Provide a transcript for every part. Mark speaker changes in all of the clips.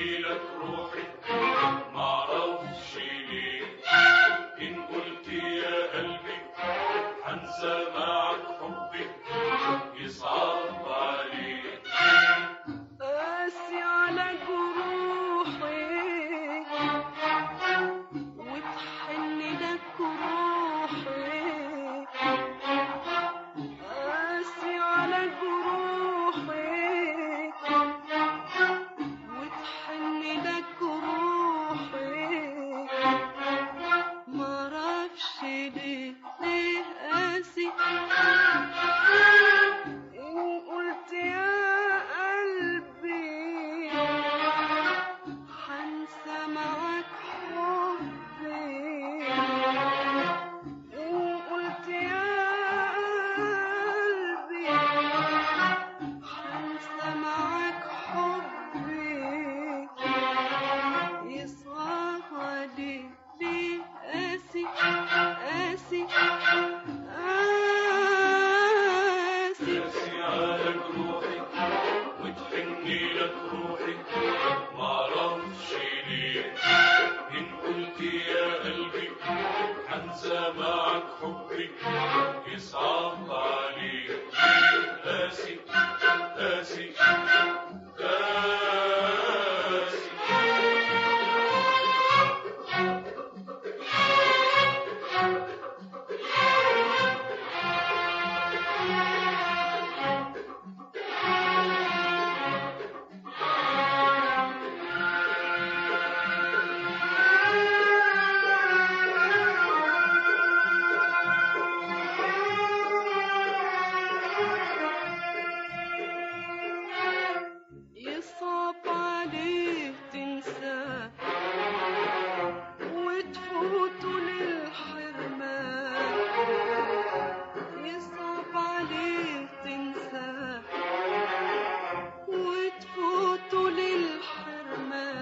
Speaker 1: وتحني لك روحي معرفش ليه، إن قلت يا قلبي هنسى معك حبي يصعب عليك.
Speaker 2: قاسي على جروحي وتحن لك روحي، قاسي على جروحي وتحن لك روحي، معرفش ليه قاسي. إن قلت يا قلبي هنسى معاك حبي، إن قلت يا قلبي هنسى معاك حبي، يصعب عليك ليه قاسي قاسي قاسي.
Speaker 1: قاسي على جروحي وتحني لك روحي معرفش ليه، إن قلت يا قلبي هنسى معك حبي يصعب عليك. قاسي قاسي قاسي.
Speaker 2: يصعب عليه تنساه وتفوت للحرمان، يصعب عليه تنساه وتفوت للحرمان،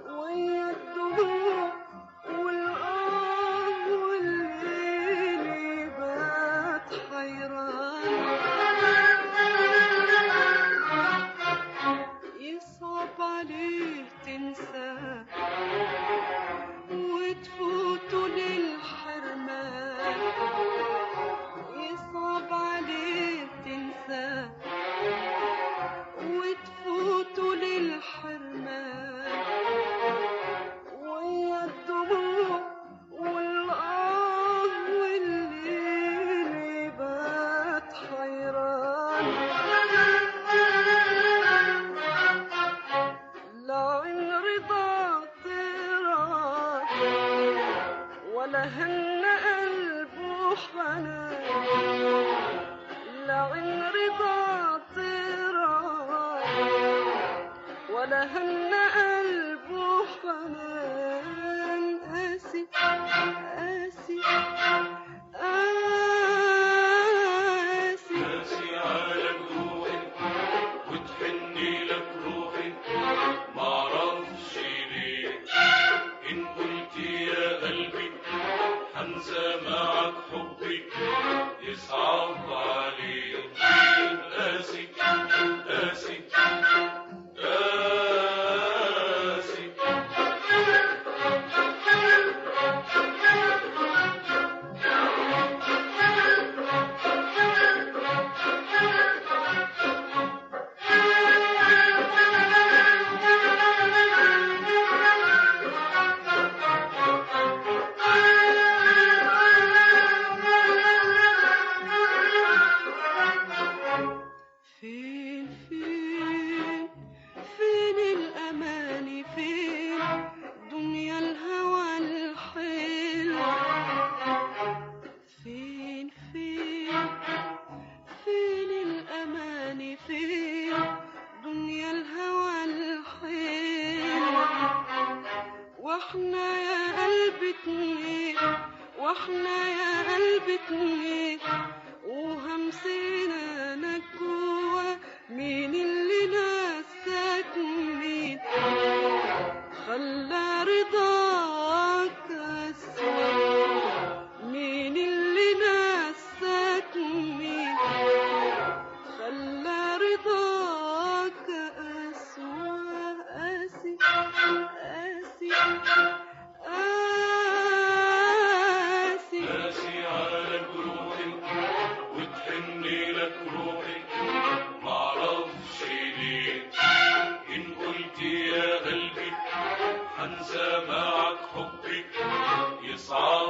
Speaker 2: ويا الدموع والآه والليل بات حيران، يصعب عليه تنساه وتفوت للحرمان، يصعب عليه تنساه وتفوت للحرمان، ويا الدموع والآه والليل بات حيران، لعن رضا طيران ولا هن قلبه حنان، لعن رضا طيران ولا هن قلبه حنان، قاسي قاسي قاسي.
Speaker 1: قاسي على جروحي وتحني لك روحي معرفش ليه، إن قلت يا قلبي هنسى معك حبي يصعب عليك. قاسي قاسي قاسي.
Speaker 2: فين فين فين الأماني، فين دنيا الهوى الحلوة، فين فين فين الأماني، فين دنيا الهوى الحلوة، واحنا يا قلبي اتنين، واحنا يا قلبي اتنين وهمسينا نجوى، مين اللي ناساك مين، خلى رضاك أسوأ، مين اللي ناساك مين، خلى رضاك أسوأ.
Speaker 1: سماعك حبي يصعب